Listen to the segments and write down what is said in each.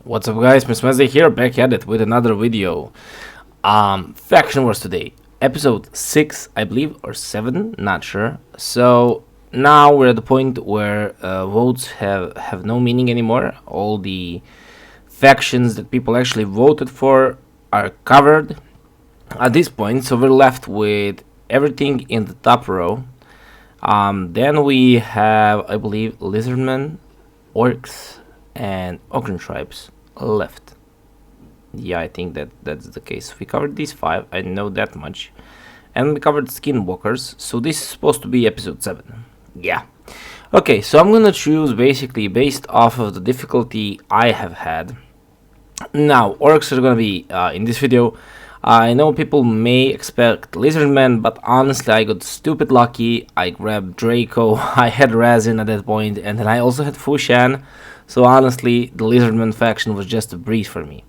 What's up guys, Mr.Wednesday here, back at it with another video. Faction Wars today, episode 6 I believe, or 7, not sure. So now we're at the point where votes have no meaning anymore. All the factions that people actually voted for are covered at this point, so we're left with everything in the top row. Then we have, I believe, Lizardmen, Orcs, and Ogre tribes left. Yeah, I think that's the case. We covered these 5, I know that much. And we covered Skinwalkers, so this is supposed to be episode 7. Yeah. Okay, so I'm gonna choose basically based off of the difficulty I have had. Now, Orcs are gonna be in this video. I know people may expect Lizardmen, but honestly I got stupid lucky. I grabbed Draco, I had Razin at that point, and then I also had Fushan. So honestly, the Lizardmen faction was just a breeze for me.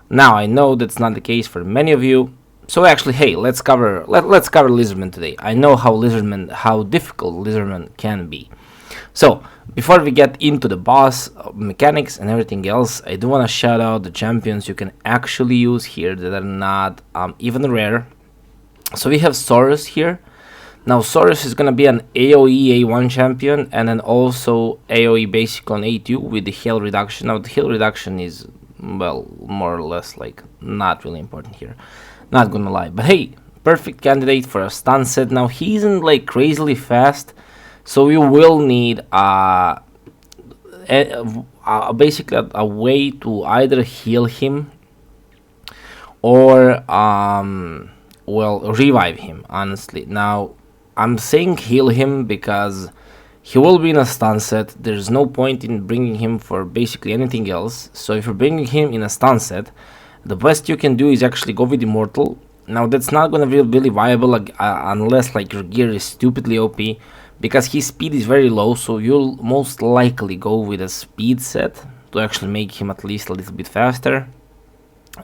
Now I know that's not the case for many of you. So actually, hey, let's cover Lizardmen today. I know how difficult Lizardmen can be. So before we get into the boss mechanics and everything else, I do want to shout out the champions you can actually use here that are not even rare. So we have Soros here. Now Soros is gonna be an AoE A1 champion, and then also AoE basic on A2 with the heal reduction. Now the heal reduction is, well, more or less like not really important here, not gonna lie. But hey, perfect candidate for a stun set. Now he isn't like crazily fast, so you will need basically a way to either heal him or well, revive him, honestly. Now I'm saying heal him because he will be in a stun set. There's no point in bringing him for basically anything else. So if you're bringing him in a stun set, the best you can do is actually go with Immortal. Now that's not gonna be really viable unless like your gear is stupidly OP, because his speed is very low, so you'll most likely go with a speed set to actually make him at least a little bit faster.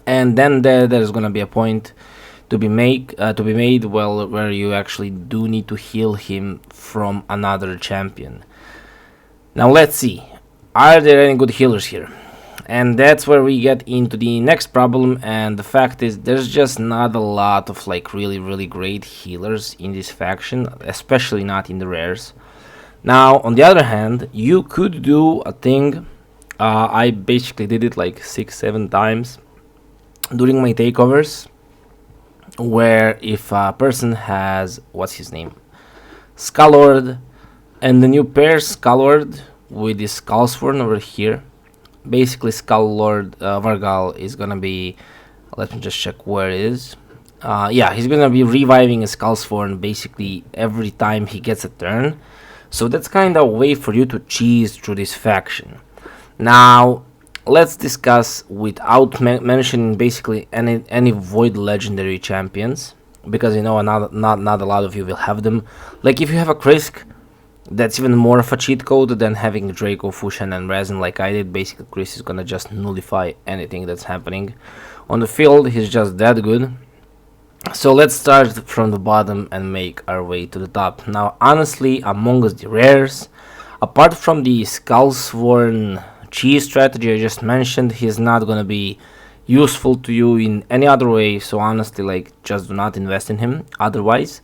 And then there's gonna be a point to be made, well, where you actually do need to heal him from another champion. Now let's see, are there any good healers here? And that's where we get into the next problem, and the fact is there's just not a lot of like really great healers in this faction, especially not in the rares. Now on the other hand, you could do a thing, I basically did it like 6-7 times during my takeovers, where if a person has, what's his name, Skullord, and then you pair Skullord with this Skullsworn over here, basically Skullord Vargal is gonna be, let me just check where it is. Yeah, he's gonna be reviving a Skullsworn basically every time he gets a turn. So that's kind of a way for you to cheese through this faction. Now let's discuss without mentioning basically any void legendary champions, because you know not a lot of you will have them. Like if you have a Krisk, that's even more of a cheat code than having Draco, Fushan, and Razin like I did. Basically Chris is gonna just nullify anything that's happening on the field. He's just that good. So let's start from the bottom and make our way to the top. Now honestly, among us the rares, apart from the Skullsworn cheese strategy I just mentioned, he's not gonna be useful to you in any other way, so honestly like just do not invest in him. Otherwise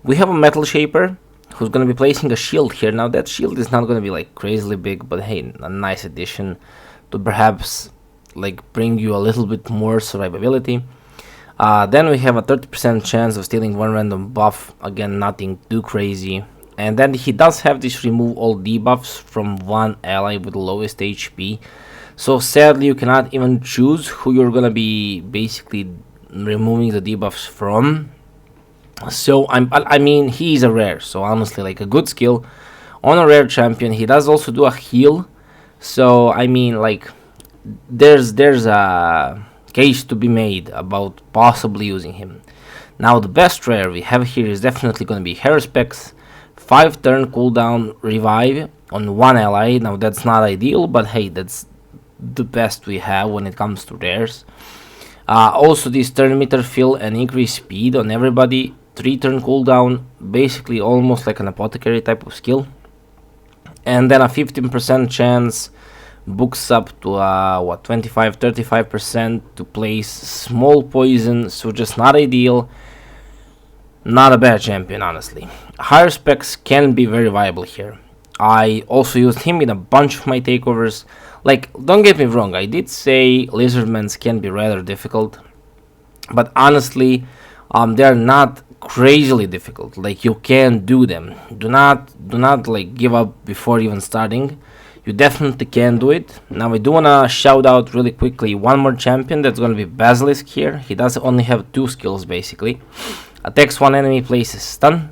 we have a Metal Shaper who's gonna be placing a shield here. Now that shield is not gonna be like crazily big, but hey, a nice addition to perhaps like bring you a little bit more survivability. Then we have a 30% chance of stealing one random buff, again nothing too crazy. And then he does have this remove all debuffs from one ally with the lowest HP. So sadly you cannot even choose who you're gonna be basically removing the debuffs from. So I mean he's a rare, so honestly like a good skill on a rare champion. He does also do a heal, so I mean like there's a case to be made about possibly using him. Now the best rare we have here is definitely gonna be Haruspex. 5 turn cooldown revive on one ally. Now that's not ideal, but hey, that's the best we have when it comes to rares. Also this turn meter fill and increase speed on everybody. 3 turn cooldown, basically almost like an apothecary type of skill. And then a 15% chance books up to what, 25-35% to place small poison, so just not ideal. Not a bad champion, honestly. Higher specs can be very viable here. I also used him in a bunch of my takeovers. Like, don't get me wrong, I did say Lizardmens can be rather difficult, but honestly, they are not crazily difficult. Like, you can do them. Do not like give up before even starting. You definitely can do it. Now I do wanna shout out really quickly one more champion. That's gonna be Basilisk here. He does only have 2 skills basically. Attacks one enemy, places stun.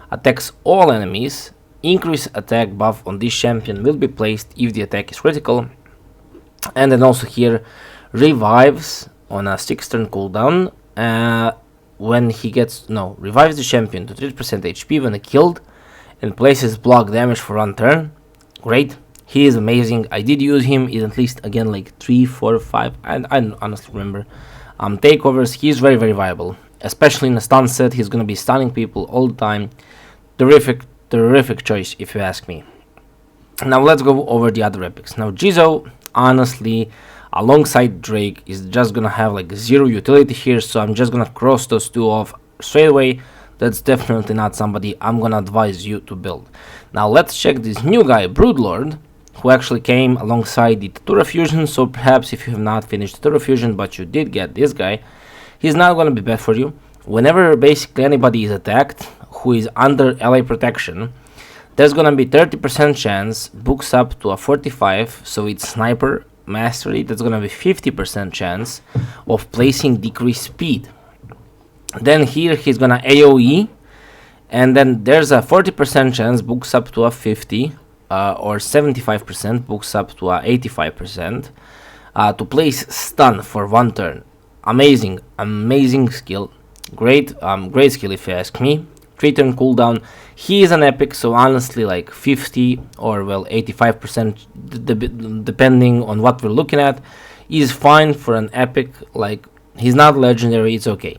Attacks all enemies. Increase attack buff on this champion will be placed if the attack is critical. And then also here, revives on a 6 turn cooldown. When he gets, no, revives the champion to 30% HP when killed. And places block damage for 1 turn. Great. He is amazing. I did use him in at least, again, like 3, 4, 5. I don't honestly remember. Takeovers, he's very, very viable. Especially in a stun set, he's going to be stunning people all the time. Terrific choice, if you ask me. Now let's go over the other epics. Now Jizo, honestly, alongside Drake, is just going to have like 0 utility here. So I'm just going to cross those 2 off straight away. That's definitely not somebody I'm going to advise you to build. Now let's check this new guy, Broodlord, who actually came alongside the Tatura Fusion. So perhaps if you have not finished Tatura Fusion, but you did get this guy, he's not going to be bad for you. Whenever basically anybody is attacked who is under ally protection, there's going to be 30% chance, books up to a 45, so it's sniper mastery, that's going to be 50% chance of placing decreased speed. Then here he's going to AoE, and then there's a 40% chance, books up to a 50, or 75%, books up to a 85%, to place stun for 1 turn. Amazing skill. Great skill if you ask me. 3 turn cooldown. He is an epic, so honestly like 50 or well 85% depending on what we're looking at is fine for an epic. Like, he's not legendary, it's okay.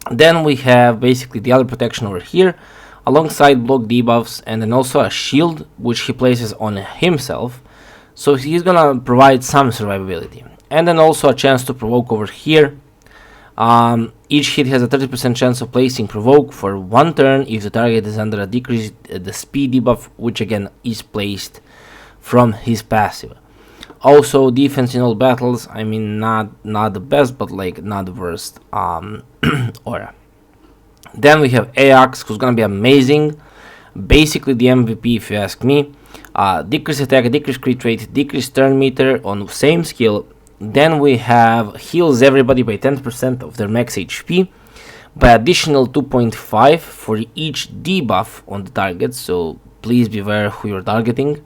Then we have basically the other protection over here alongside block debuffs, and then also a shield which he places on himself, so he's gonna provide some survivability. And then also a chance to provoke over here. Each hit has a 30% chance of placing provoke for 1 turn if the target is under a decreased the speed debuff, which again is placed from his passive. Also defense in all battles, I mean not the best, but like not the worst aura. Then we have Ajax, who's gonna be amazing, basically the MVP if you ask me. Decrease attack, decrease crit rate, decrease turn meter on same skill. Then we have heals everybody by 10% of their max HP, by additional 2.5 for each debuff on the target, so please beware who you're targeting.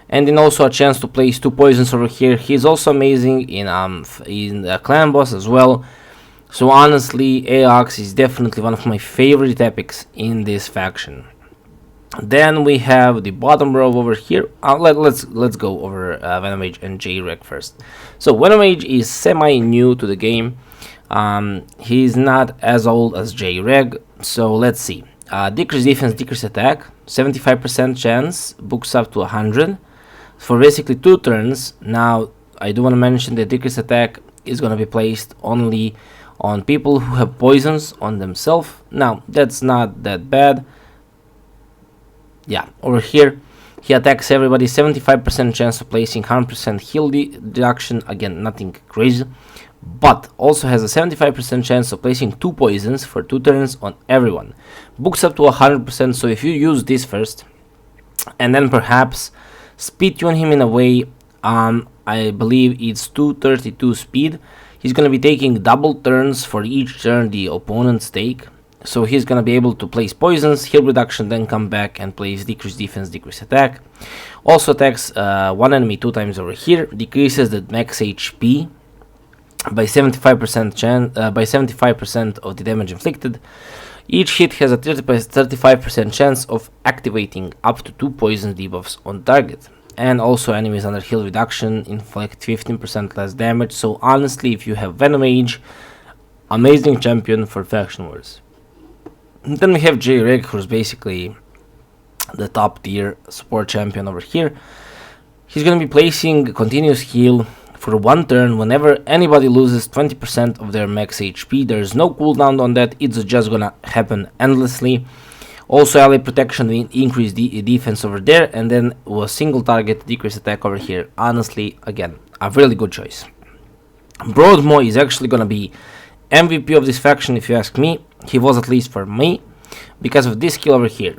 And then also a chance to place 2 poisons over here. He's also amazing in the clan boss as well. So honestly, Ajax is definitely one of my favorite epics in this faction. Then we have the bottom row over here. Let's go over Venomage and J-Reg first. So Venomage is semi-new to the game. He's not as old as J-Reg. So let's see. Decrease defense, decrease attack, 75% chance, books up to 100 for basically 2 turns. Now I do want to mention that decrease attack is going to be placed only on people who have poisons on themselves. Now that's not that bad. Yeah, over here he attacks everybody, 75% chance of placing 100% heal reduction, again nothing crazy, but also has a 75% chance of placing 2 poisons for 2 turns on everyone. Books up to 100%, so if you use this first and then perhaps speed tune him in a way, I believe it's 232 speed, he's going to be taking double turns for each turn the opponents take. So he's going to be able to place poisons, heal reduction, then come back and place decrease defense, decrease attack. Also attacks 1 enemy 2 times over here, decreases the max HP by 75% of the damage inflicted. Each hit has a 35% chance of activating up to 2 poison debuffs on target. And also enemies under heal reduction inflict 15% less damage. So honestly, if you have Venomage, amazing champion for faction wars. Then we have J-Reg, who's basically the top tier support champion over here. He's gonna be placing continuous heal for one turn whenever anybody loses 20% of their max HP. There's no cooldown on that, it's just gonna happen endlessly. Also ally protection will increase the defense over there, and then a single target decrease attack over here. Honestly, again, a really good choice. Broadmoor is actually gonna be MVP of this faction if you ask me. He was, at least for me, because of this skill over here.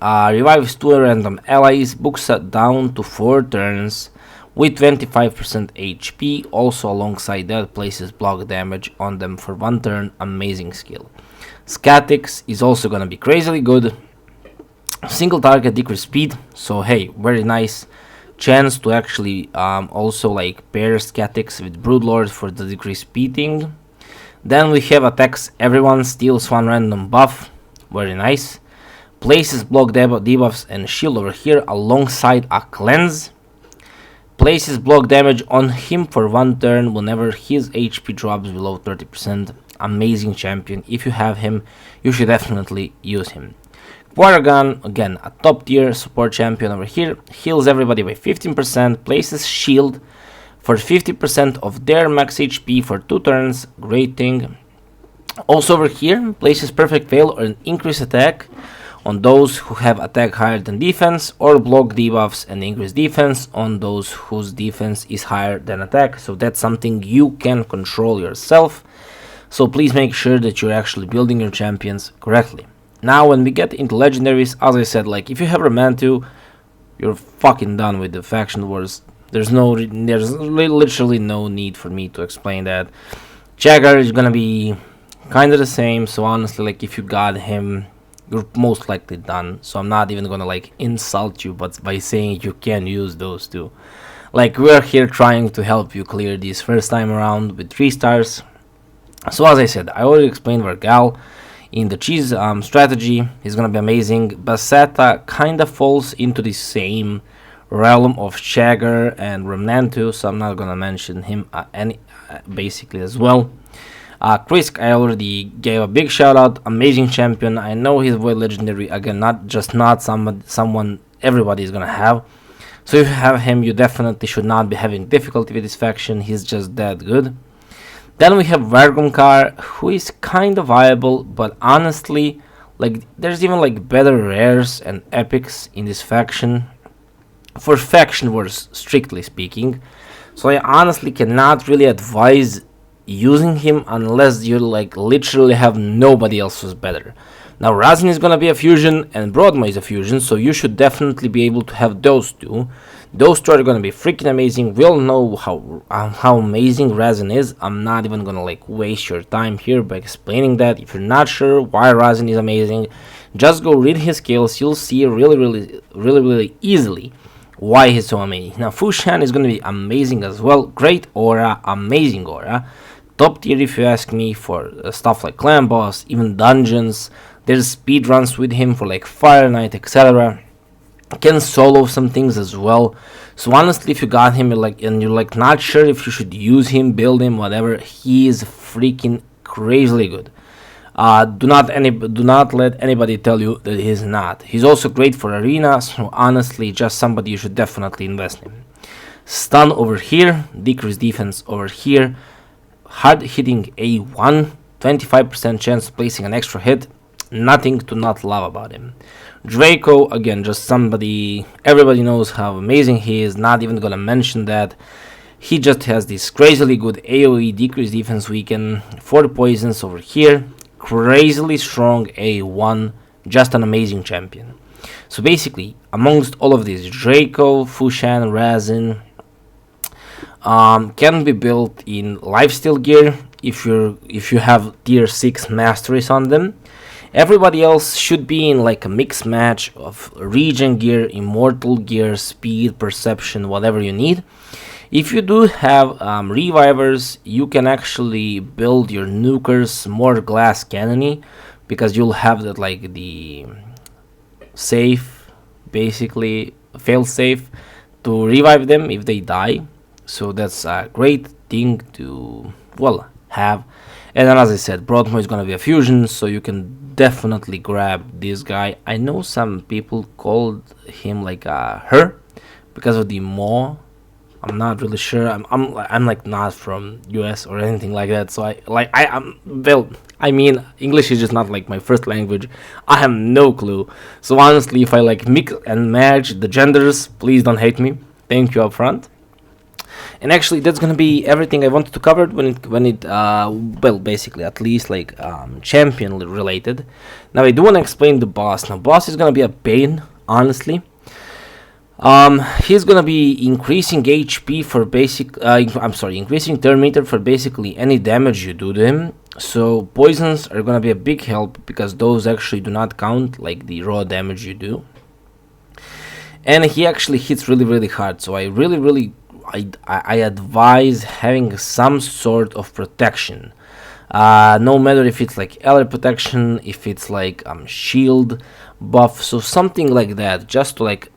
Revives 2 random allies, books down to 4 turns with 25% HP. Also alongside that places block damage on them for 1 turn. Amazing skill. Scatix is also gonna be crazily good. Single target decrease speed, so hey, very nice chance to actually also like pair Scatix with Broodlord for the decrease speeding. Then we have attacks everyone, steals 1 random buff, very nice. Places block debuffs and shield over here alongside a cleanse. Places block damage on him for 1 turn whenever his HP drops below 30%. Amazing champion. If you have him, you should definitely use him. Quartergun, again, a top tier support champion over here. Heals everybody by 15%. Places shield for 50% of their max HP for 2 turns. Great thing. Also over here, places perfect fail or an increased attack on those who have attack higher than defense, or block debuffs and increase defense on those whose defense is higher than attack. So that's something you can control yourself. So please make sure that you're actually building your champions correctly. Now when we get into legendaries, as I said, like if you have Romantu, you're fucking done with the faction wars. There's literally no need for me to explain that. Jagger is gonna be kind of the same, so honestly, like if you got him, you're most likely done. So I'm not even gonna like insult you, but by saying you can use those two. Like we're here trying to help you clear this first time around with 3 stars. So as I said, I already explained Vargal in the cheese strategy. He's gonna be amazing. Basetta kinda falls into the same realm of Jagger and Remnantu, so I'm not gonna mention him basically as well. Krisk, I already gave a big shout out. Amazing champion. I know he's void legendary, again, not someone everybody is gonna have. So if you have him, you definitely should not be having difficulty with this faction. He's just that good. Then we have Vargumkar, who is kind of viable, but honestly, like there's even like better rares and epics in this faction for faction wars, strictly speaking. So I honestly cannot really advise using him unless you like literally have nobody else who's better. Now Razin is gonna be a fusion and Broadmoor is a fusion, so you should definitely be able to have those two. Those two are gonna be freaking amazing. We all know how amazing Razin is. I'm not even gonna like waste your time here by explaining that. If you're not sure why Razin is amazing, just go read his skills. You'll see really easily why he's so amazing. Now Fushan is gonna be amazing as well. Great aura, amazing aura. Top tier if you ask me for stuff like clan boss, even dungeons. There's speed runs with him for like Fire Knight, etc. Can solo some things as well. So honestly, if you got him and you're like not sure if you should use him, build him, whatever, he is freaking crazily good. Do not let anybody tell you that he's not. He's also great for arena, so honestly, just somebody you should definitely invest in. Stun over here, decrease defense over here. Hard hitting A1, 25% chance of placing an extra hit. Nothing to not love about him. Draco, again, just somebody everybody knows how amazing he is. Not even gonna mention that. He just has this crazily good AoE decrease defense weaken, 4 poisons over here. Crazily strong A1, just an amazing champion. So basically, amongst all of these, Draco, Fushan, Razin, can be built in lifesteal gear if you have tier 6 masteries on them. Everybody else should be in like a mixed match of regen gear, immortal gear, speed, perception, whatever you need. If you do have revivers, you can actually build your nukers more glass cannony, because you'll have that like the safe, basically fail safe to revive them if they die. So that's a great thing to have. And then as I said, Broadmoor is gonna be a fusion, so you can definitely grab this guy. I know some people called him like her, because of the mo. I'm not really sure. I'm like not from US or anything like that. So I mean, English is just not like my first language. I have no clue. So honestly, if I like mix and match the genders, please don't hate me. Thank you up front. And actually, that's gonna be everything I wanted to cover well, basically, at least like champion related. Now I do want to explain the boss. Now boss is gonna be a pain, honestly. He's gonna be increasing HP for basic. Increasing turn meter for basically any damage you do to him. So poisons are gonna be a big help because those actually do not count like the raw damage you do. And he actually hits really hard. So I advise having some sort of protection. No matter if it's like ally protection, if it's like shield buff, so something like that, just to like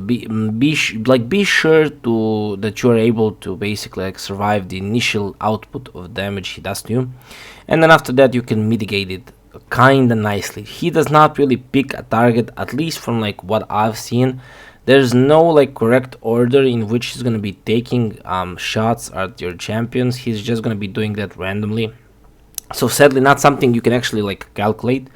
be sure to that you are able to basically like survive the initial output of damage he does to you, and then after that you can mitigate it kinda nicely. He does not really pick a target, at least from like what I've seen. There's no like correct order in which he's gonna be taking shots at your champions. He's just gonna be doing that randomly. So sadly, not something you can actually like calculate.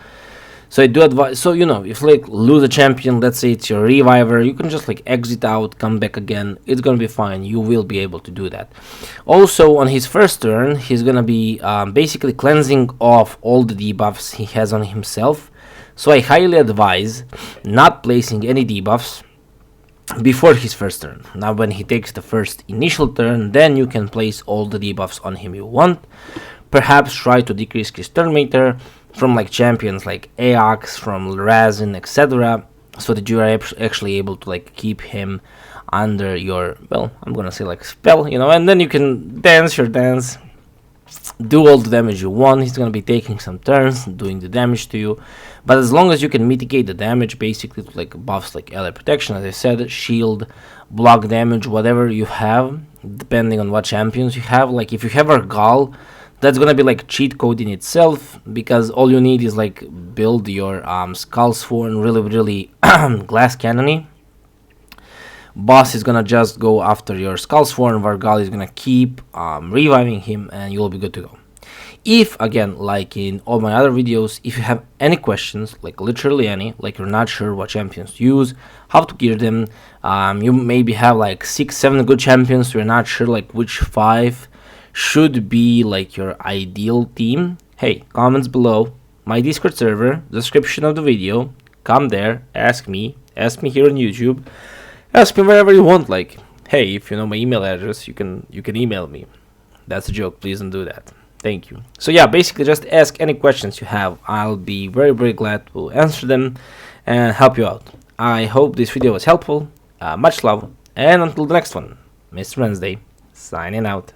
So I do advise. So if like lose a champion, let's say it's your reviver, you can just like exit out, come back again. It's gonna be fine. You will be able to do that. Also, on his first turn, he's gonna be basically cleansing off all the debuffs he has on himself. So I highly advise not placing any debuffs before his first turn. Now when he takes the first initial turn, then you can place all the debuffs on him you want. Perhaps try to decrease his turn meter from like champions like Aox, from Razin, etc., so that you are actually able to like keep him under your, well, I'm gonna say like spell, and then you can dance your dance, do all the damage you want. He's gonna be taking some turns doing the damage to you, but as long as you can mitigate the damage basically to like buffs like ally protection, as I said, shield, block damage, whatever you have, depending on what champions you have. Like if you have Argal, that's gonna be like cheat code in itself, because all you need is like build your Skull Sworn really glass cannony. Boss is gonna just go after your Skull Sworn, Vargal is gonna keep reviving him, and you'll be good to go. If, again, like in all my other videos, if you have any questions, like literally any, like you're not sure what champions to use, how to gear them, you maybe have like 6-7 good champions, you're not sure like which 5 should be like your ideal team, hey, comments below, my Discord server, description of the video, come there, ask me here on YouTube, ask me wherever you want. Like, hey, if you know my email address, you can email me. That's a joke, please don't do that. Thank you. So yeah, basically just ask any questions you have. I'll be very glad to answer them and help you out. I hope this video was helpful. Much love, and until the next one, Mr. Wednesday, signing out.